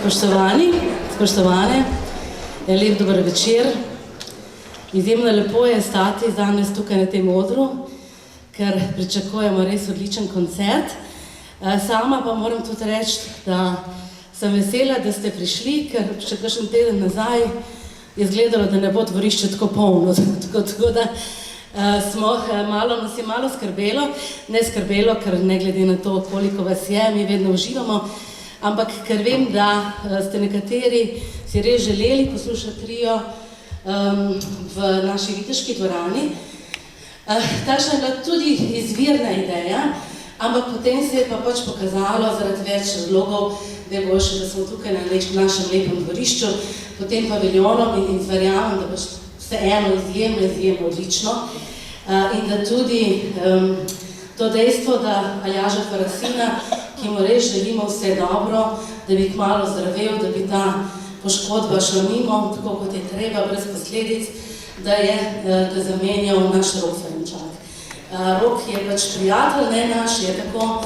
Spoštovani, spoštovane, lep dober večer. Izjemno lepo je stati danes tukaj na tem odru, ker pričakujemo res odličen koncert. Sama pa moram tudi reči, da sem vesela, da ste prišli, ker še kakšen teden nazaj je izgledalo, da ne bo dvorišče tako polno. Tako da nas je malo skrbelo, ne skrbelo, ker ne glede na to, koliko vas je, mi vedno uživamo, ampak ker vem, da ste nekateri si res želeli poslušati trio v naši viteški dvorani. Takšna je bila tudi izvirna ideja, ampak potem se je pa pač pokazalo zaradi več razlogov, da je boljše, da smo tukaj na našem lepem dvorišču, potem paviljonom in verjamem, da boš vseeno izjemno odlično. In da tudi to dejstvo, da Aljaža Farasina, ki mu res želimo vse dobro, da bi kmalu zdravel, da bi ta poškodba šla mimo, tako kot je treba, brez posledic, da je ga zamenjal naš Rok Ferenčak. Rok je pač prijatelj, ne naš, je tako.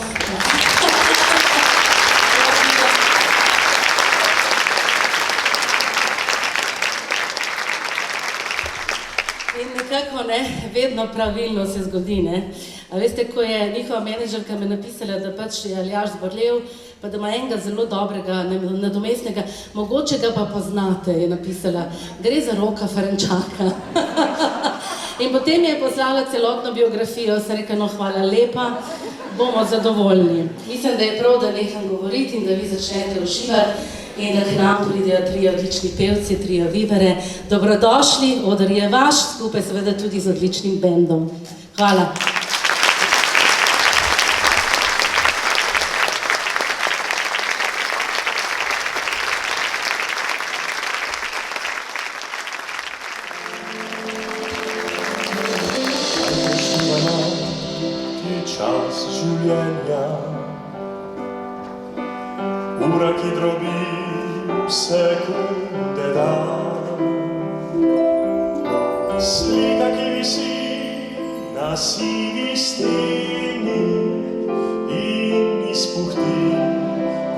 In nekako ne, vedno pravilno se zgodi, ne. A veste, ko je njihova menedžerka me napisala, da pač je Aljaž zbolel, pa da ima enega zelo dobrega, nadomestnega, mogoče ga pa poznate, je napisala, gre za Roka Ferenčaka. In potem je poslala celotno biografijo, se reka, no hvala lepa, bomo zadovoljni. Mislim, da je prav, da neham govoriti in da vi začnete uživati in da k nam pridejo trije odlični pevci, trio Vivere. Dobrodošli, oder je vaš, skupaj seveda tudi z odličnim bendom. Hvala. Ura, ki drobi sekunde dan, slika, ki visi na sivi steni in izpuhti,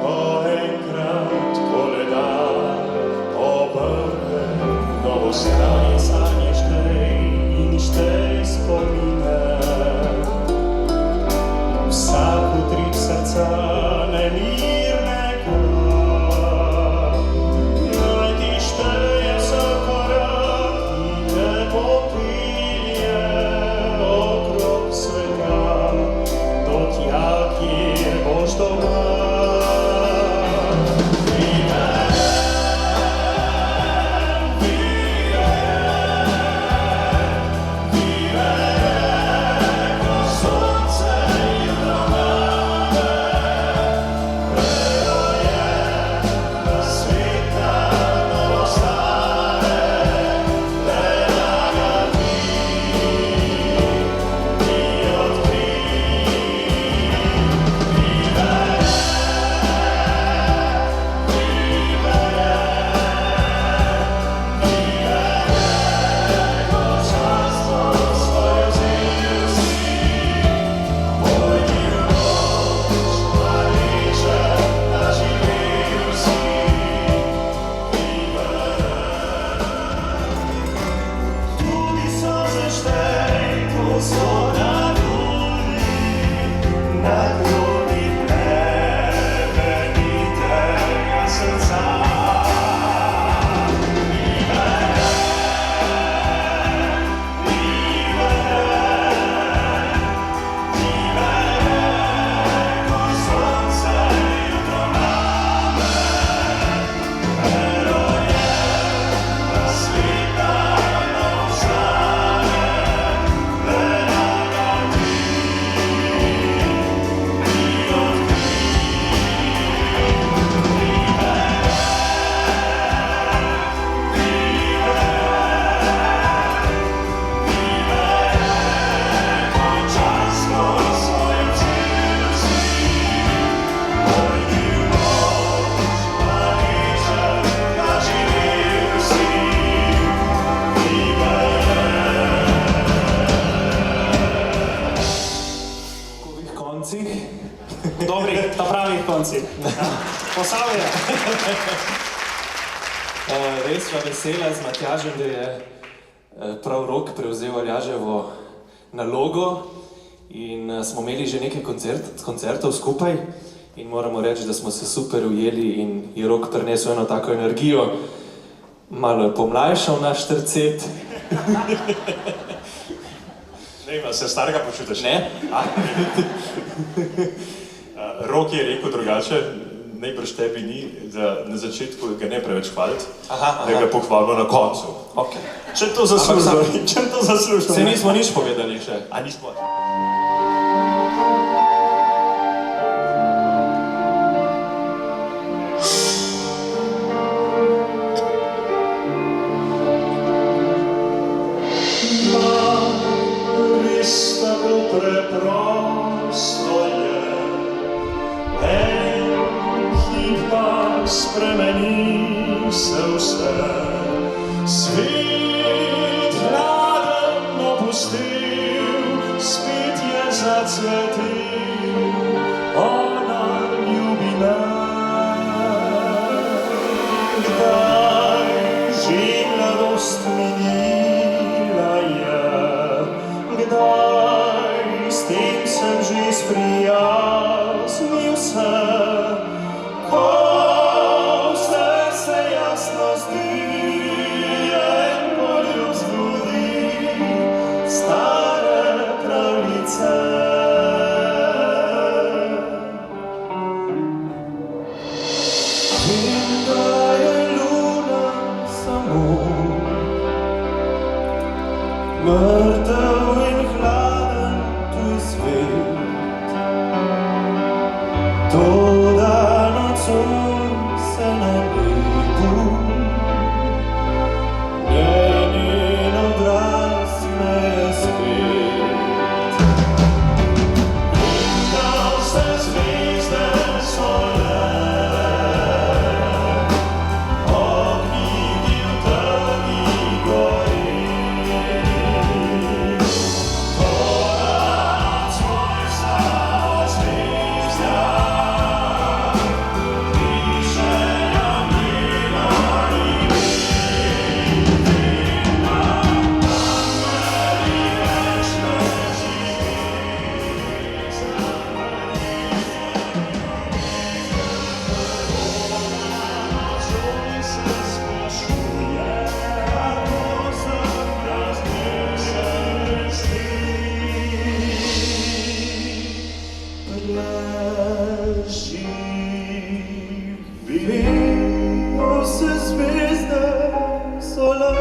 ko enkrat koledar obrne novo stran in sanješ in štej spomine. Vsak utrip srca nemirnega, naj ti šteje vsak korak, ki te popilje okrog sveta, do tja, kjer boš doma. Dobrih, ta pravih koncih. Posavje. Res sva vesela z Matjažem, da je prav Rok prevzel Aljaževo nalogo in smo imeli že nekaj koncertov skupaj in moramo reči, da smo se super ujeli in je Rok prinesel eno tako energijo, malo je pomlajšal naš tercet. Ne, se starega počutiš? Ne? Rok je rekel drugače, najbrž tebi ni, da na začetku ga ne preveč hvaliti, da ga pohvalimo na koncu. Okay. Če to zaslužimo. Se nismo nič povedali še. A nismo. Res tako preprosto je, spremeni se vse, svet hladen opustil, spet je zacvetil, ona ljubi nas. Kdaj že mladost minila je, kdaj s tem sem že sprijaznil se, mrtev in hladen tu je svet, toda nocoj se na nebu njen obraz smeje spet. In da vse zvezde so le ognjivi v trni gori. Vidijo se zvezde sola.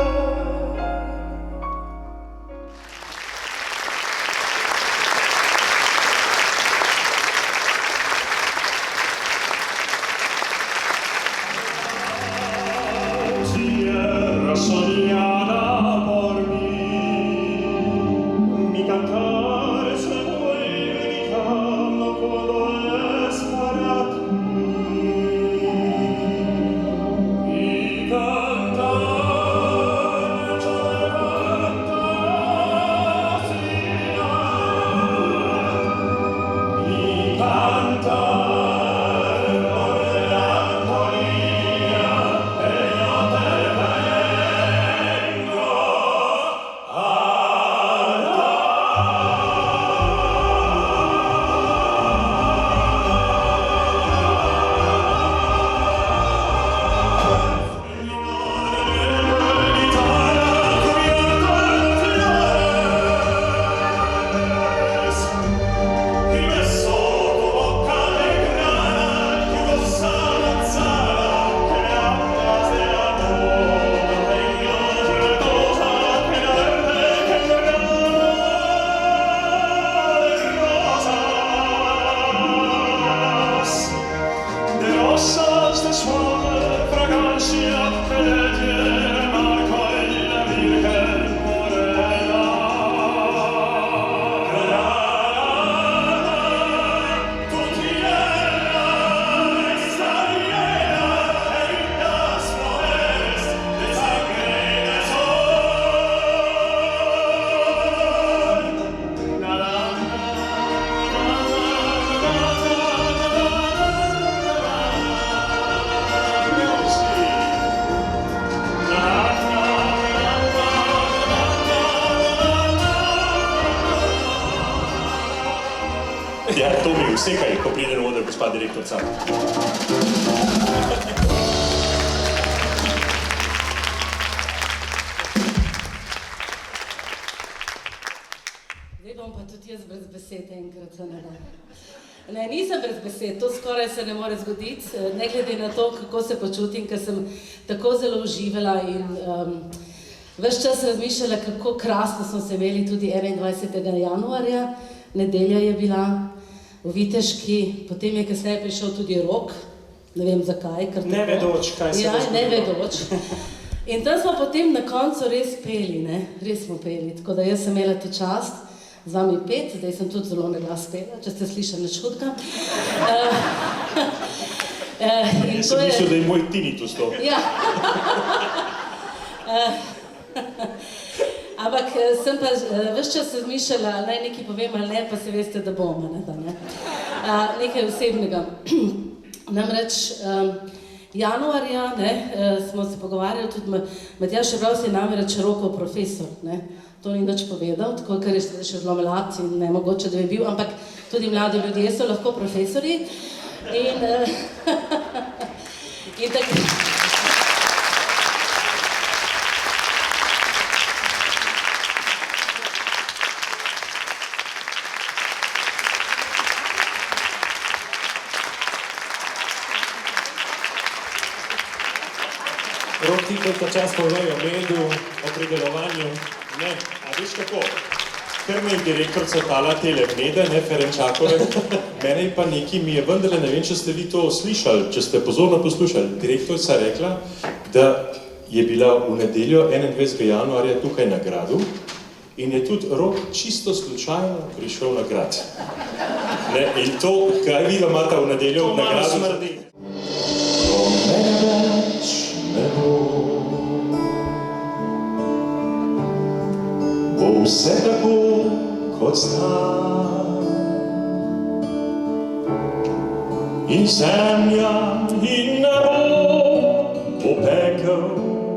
Tierra soñada por mí, mi cantar se vuelve gritando cuando es para ti. Ja, Tomi, vsekaj, ko pride na oder, gospa direktorca. Zdaj bom pa tudi jaz brez besed enkrat. Ne, nisem brez besed, to skoraj se ne more zgoditi, ne glede na to, kako se počutim, ker sem tako zelo uživala in ves čas razmišljala, kako krasno smo se imeli tudi 21. januarja, nedelja je bila v Viteški, potem je kasneje prišel tudi Rok, ne vem zakaj, ker tako. Nevedoč, kaj se bo zgodilo. Nevedoč. In tam smo potem na koncu res peli, ne, res smo peli, tako da jaz sem imela to čast, z vami pet, zdaj sem tudi zelo na glas pela, če ste slišali nič hudega. Jaz sem mislil, da je moj tinnitus to. Ja. Ampak sem pa ves čas razmišljala, naj nekaj povem ali ne, pa se veste, da bom, ne. Nekaj osebnega. Namreč januarja smo se pogovarjali, tudi Matjaž Čeprav si je namreč Rokov profesor, ne. To ni nič povedal, tako ker je še zelo mlad in ne mogoče, da bi bil, ampak tudi mladi ljudje so lahko profesori. In tako... Rok, ti koliko čas povej o medu, o pridelovanju? Ne, a veš kako, ker me je direktorca dala tele mede, ne, Ferenčakove, mene pa nekaj mi je vendarle, ne vem, če ste vi to slišali, če ste pozorno poslušali, direktorca rekla, da je bila v nedeljo 21. januarja tukaj na gradu in je tudi Rok čisto slučajno prišel na grad. Ne, in to, kaj vi imate v nedeljo na gradu? To malo smrdi. Ko mene več ne bo, bo vse tako, kot zdaj. In zemlja in nebo bo pekel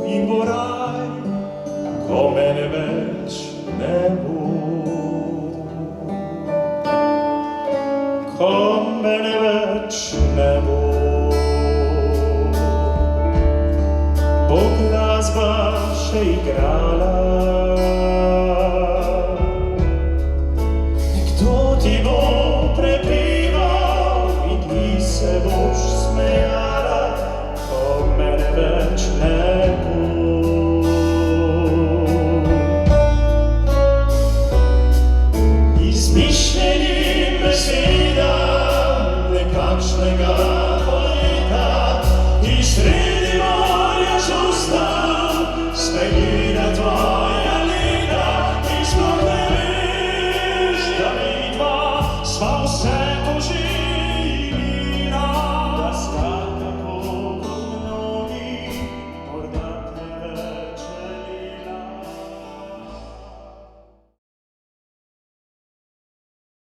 in bo raj, ko mene več ne bo. Ko mene več ne bo, bo glasba še igrala,